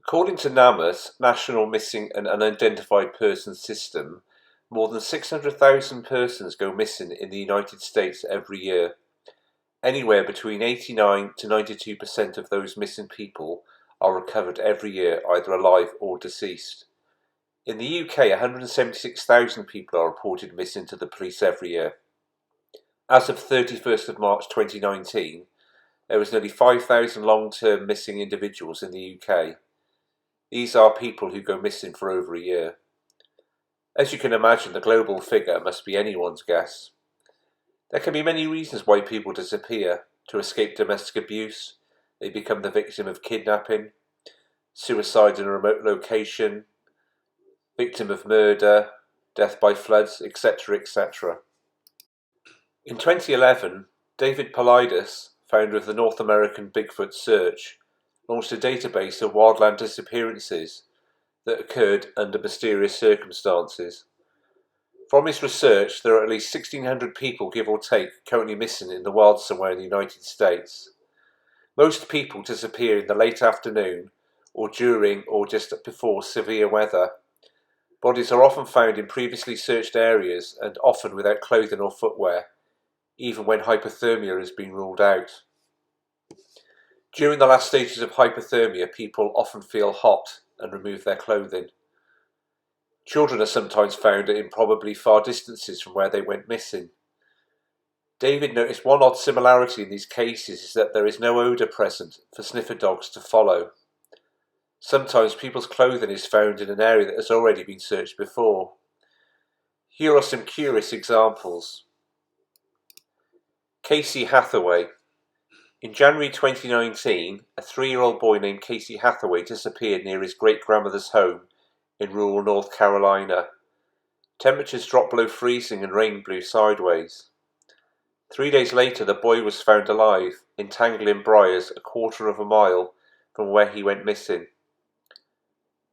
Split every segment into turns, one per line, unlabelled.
According to NamUs National Missing and Unidentified Persons System, more than 600,000 persons go missing in the United States every year. Anywhere between 89 to 92% of those missing people are recovered every year, either alive or deceased. In the UK, 176,000 people are reported missing to the police every year. As of 31st of March 2019, there was nearly 5,000 long-term missing individuals in the UK. These are people who go missing for over a year. As you can imagine, the global figure must be anyone's guess. There can be many reasons why people disappear: to escape domestic abuse, they become the victim of kidnapping, suicide in a remote location, victim of murder, death by floods, etc., etc. In 2011, David Paulides, founder of the North American Bigfoot Search, launched a database of wildland disappearances that occurred under mysterious circumstances. From his research, there are at least 1,600 people, give or take, currently missing in the wild somewhere in the United States. Most people disappear in the late afternoon or during or just before severe weather. Bodies are often found in previously searched areas and often without clothing or footwear, even when hypothermia has been ruled out. During the last stages of hypothermia, people often feel hot and remove their clothing. Children are sometimes found at improbably far distances from where they went missing. David noticed one odd similarity in these cases is that there is no odour present for sniffer dogs to follow. Sometimes people's clothing is found in an area that has already been searched before. Here are some curious examples. Casey Hathaway. In January 2019, a 3-year-old boy named Casey Hathaway disappeared near his great-grandmother's home in rural North Carolina. Temperatures dropped below freezing and rain blew sideways. 3 days later, the boy was found alive, entangled in briars a quarter of a mile from where he went missing.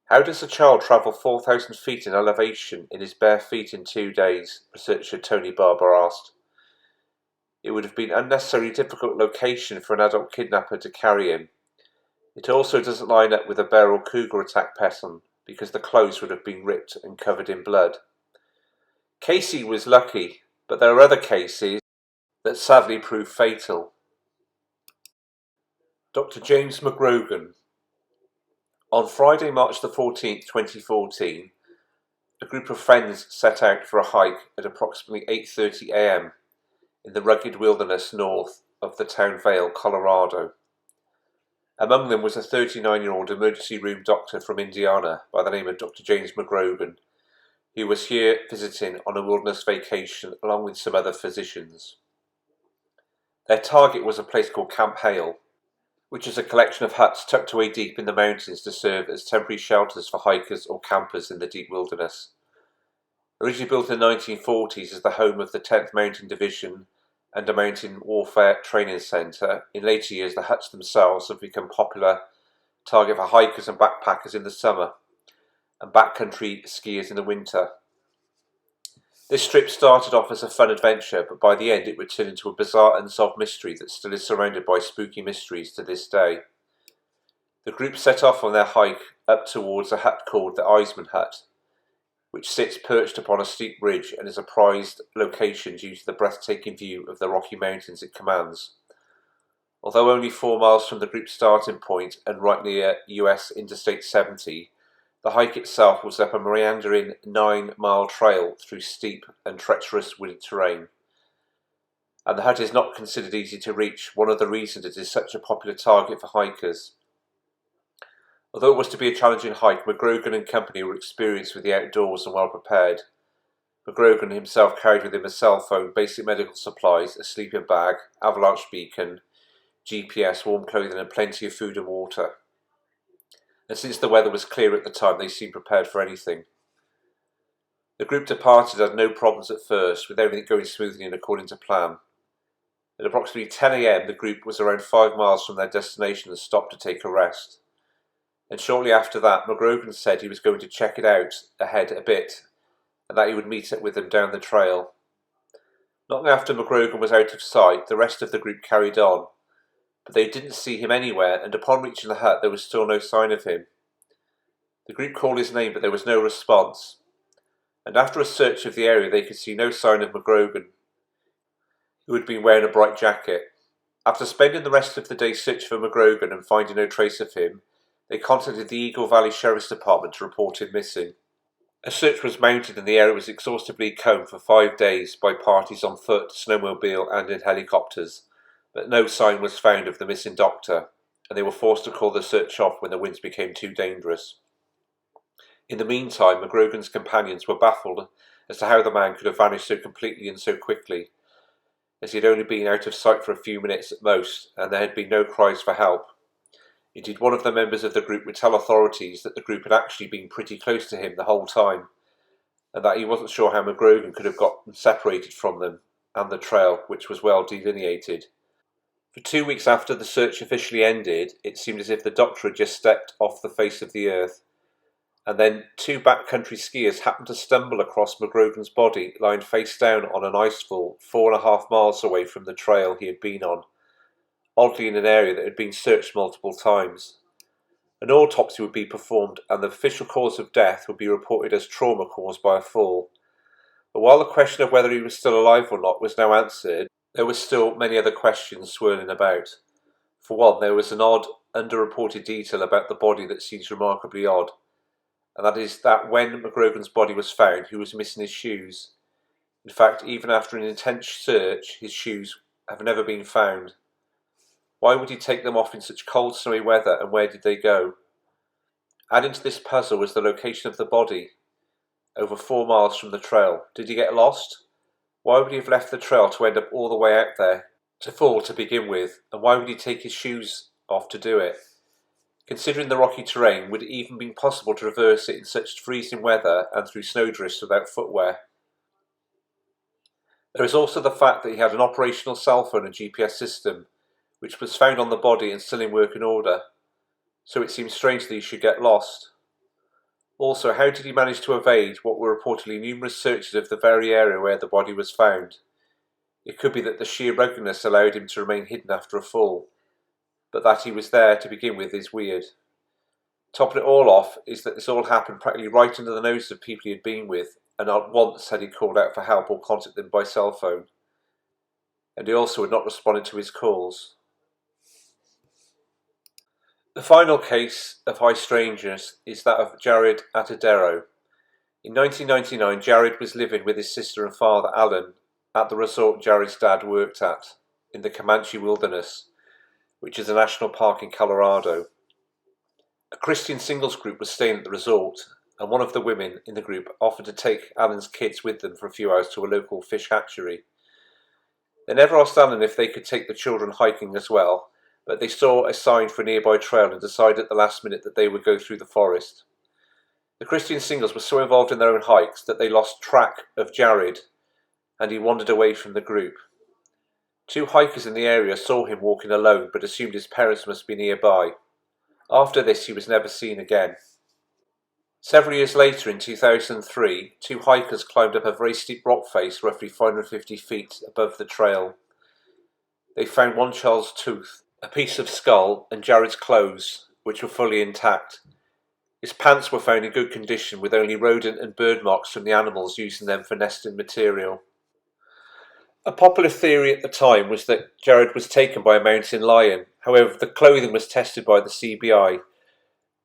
How does a child travel 4,000 feet in elevation in his bare feet in 2 days? Researcher Tony Barber asked. It would have been an unnecessarily difficult location for an adult kidnapper to carry him. It also doesn't line up with a bear or cougar attack pattern, because the clothes would have been ripped and covered in blood. Casey was lucky, but there are other cases that sadly prove fatal. Dr. James McGrogan. On Friday, March the 14th, 2014, a group of friends set out for a hike at approximately 8:30 a.m. in the rugged wilderness north of the town Vail, Colorado. Among them was a 39-year-old emergency room doctor from Indiana by the name of Dr. James McGrogan, who was here visiting on a wilderness vacation along with some other physicians. Their target was a place called Camp Hale, which is a collection of huts tucked away deep in the mountains to serve as temporary shelters for hikers or campers in the deep wilderness. Originally built in the 1940s as the home of the 10th Mountain Division and a mountain warfare training centre, in later years the huts themselves have become a popular target for hikers and backpackers in the summer and backcountry skiers in the winter. This trip started off as a fun adventure, but by the end it would turn into a bizarre unsolved mystery that still is surrounded by spooky mysteries to this day. The group set off on their hike up towards a hut called the Eisman Hut, which sits perched upon a steep ridge and is a prized location due to the breathtaking view of the Rocky Mountains it commands. Although only 4 miles from the group's starting point and right near US Interstate 70, the hike itself was up a meandering 9-mile trail through steep and treacherous wooded terrain. And the hut is not considered easy to reach, one of the reasons it is such a popular target for hikers. Although it was to be a challenging hike, McGrogan and company were experienced with the outdoors and well prepared. McGrogan himself carried with him a cell phone, basic medical supplies, a sleeping bag, avalanche beacon, GPS, warm clothing and plenty of food and water. And since the weather was clear at the time, they seemed prepared for anything. The group departed had no problems at first, with everything going smoothly and according to plan. At approximately 10 a.m, the group was around 5 miles from their destination and stopped to take a rest. And shortly after that, McGrogan said he was going to check it out ahead a bit, and that he would meet up with them down the trail. Not long after McGrogan was out of sight, the rest of the group carried on, but they didn't see him anywhere, and upon reaching the hut there was still no sign of him. The group called his name, but there was no response, and after a search of the area they could see no sign of McGrogan, who had been wearing a bright jacket. After spending the rest of the day searching for McGrogan and finding no trace of him, they contacted the Eagle Valley Sheriff's Department to report him missing. A search was mounted and the area was exhaustively combed for 5 days by parties on foot, snowmobile and in helicopters, but no sign was found of the missing doctor, and they were forced to call the search off when the winds became too dangerous. In the meantime, McGrogan's companions were baffled as to how the man could have vanished so completely and so quickly, as he had only been out of sight for a few minutes at most, and there had been no cries for help. Indeed, one of the members of the group would tell authorities that the group had actually been pretty close to him the whole time, and that he wasn't sure how McGrogan could have gotten separated from them and the trail, which was well delineated. For 2 weeks after the search officially ended, it seemed as if the doctor had just stepped off the face of the earth, and then 2 backcountry skiers happened to stumble across McGrogan's body lying face down on an icefall 4.5 miles away from the trail he had been on, oddly in an area that had been searched multiple times. An autopsy would be performed and the official cause of death would be reported as trauma caused by a fall. But while the question of whether he was still alive or not was now answered, there were still many other questions swirling about. For one, there was an odd, underreported detail about the body that seems remarkably odd, and that is that when McGrogan's body was found, he was missing his shoes. In fact, even after an intense search, his shoes have never been found. Why would he take them off in such cold, snowy weather, and where did they go? Adding to this puzzle was the location of the body, over 4 miles from the trail. Did he get lost? Why would he have left the trail to end up all the way out there, to fall to begin with, and why would he take his shoes off to do it? Considering the rocky terrain, would it even be possible to traverse it in such freezing weather and through snowdrifts without footwear? There is also the fact that he had an operational cell phone and GPS system, which was found on the body and still in working order, so it seems strange that he should get lost. Also, how did he manage to evade what were reportedly numerous searches of the very area where the body was found? It could be that the sheer ruggedness allowed him to remain hidden after a fall, but that he was there to begin with is weird. Topping it all off is that this all happened practically right under the noses of people he had been with, and not once had he called out for help or contacted them by cell phone. And he also had not responded to his calls. The final case of high strangeness is that of Jared Atadero. In 1999, Jared was living with his sister and father, Alan, at the resort Jared's dad worked at, in the Comanche Wilderness, which is a national park in Colorado. A Christian singles group was staying at the resort, and one of the women in the group offered to take Alan's kids with them for a few hours to a local fish hatchery. They never asked Alan if they could take the children hiking as well, but they saw a sign for a nearby trail and decided at the last minute that they would go through the forest. The Christian singles were so involved in their own hikes that they lost track of Jared, and he wandered away from the group. 2 hikers in the area saw him walking alone but assumed his parents must be nearby. After this, he was never seen again. Several years later, in 2003, 2 hikers climbed up a very steep rock face roughly 550 feet above the trail. They found one child's tooth, a piece of skull, and Jared's clothes, which were fully intact. His pants were found in good condition, with only rodent and bird marks from the animals using them for nesting material. A popular theory at the time was that Jared was taken by a mountain lion. However, the clothing was tested by the CBI.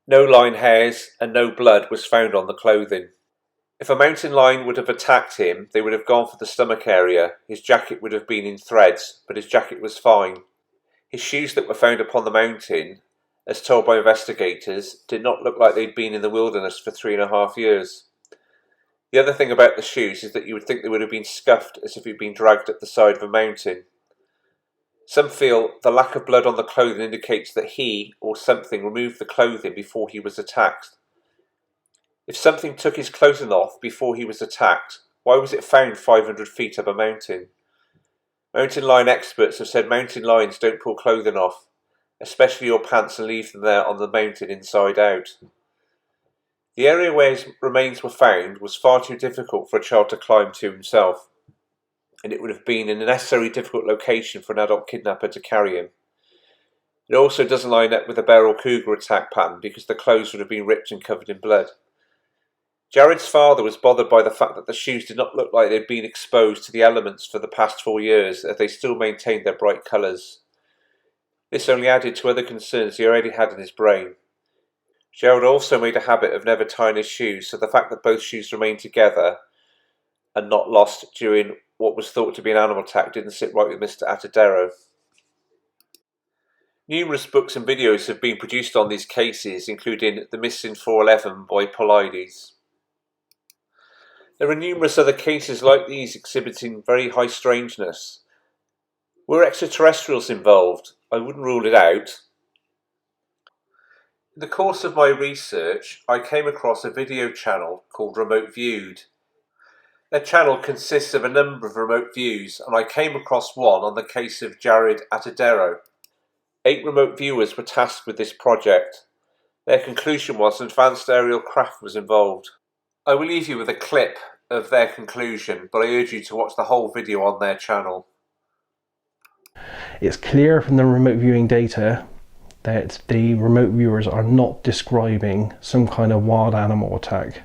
No lion hairs and no blood was found on the clothing. If a mountain lion would have attacked him, they would have gone for the stomach area. His jacket would have been in threads, but his jacket was fine. His shoes that were found upon the mountain, as told by investigators, did not look like they'd been in the wilderness for 3.5 years. The other thing about the shoes is that you would think they would have been scuffed as if he'd been dragged up the side of a mountain. Some feel the lack of blood on the clothing indicates that he or something removed the clothing before he was attacked. If something took his clothing off before he was attacked, why was it found 500 feet up a mountain? Mountain lion experts have said mountain lions don't pull clothing off, especially your pants, and leave them there on the mountain inside out. The area where his remains were found was far too difficult for a child to climb to himself, and it would have been an unnecessarily difficult location for an adult kidnapper to carry him. It also doesn't line up with the bear or cougar attack pattern because the clothes would have been ripped and covered in blood. Jared's father was bothered by the fact that the shoes did not look like they'd been exposed to the elements for the past 4 years, as they still maintained their bright colours. This only added to other concerns he already had in his brain. Jared also made a habit of never tying his shoes, so the fact that both shoes remained together and not lost during what was thought to be an animal attack didn't sit right with Mr. Atadero. Numerous books and videos have been produced on these cases, including The Missing 411 by Paulides. There are numerous other cases like these exhibiting very high strangeness. Were extraterrestrials involved? I wouldn't rule it out. In the course of my research, I came across a video channel called Remote Viewed. Their channel consists of a number of remote views, and I came across one on the case of Jared Atadero. 8 remote viewers were tasked with this project. Their conclusion was an advanced aerial craft was involved. I will leave you with a clip of their conclusion, but I urge you to watch the whole video on their channel.
It's clear from the remote viewing data that the remote viewers are not describing some kind of wild animal attack.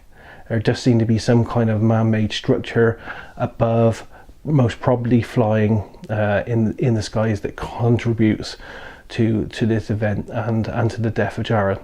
There does seem to be some kind of man-made structure above, most probably flying in the skies, that contributes to this event and to the death of Jared.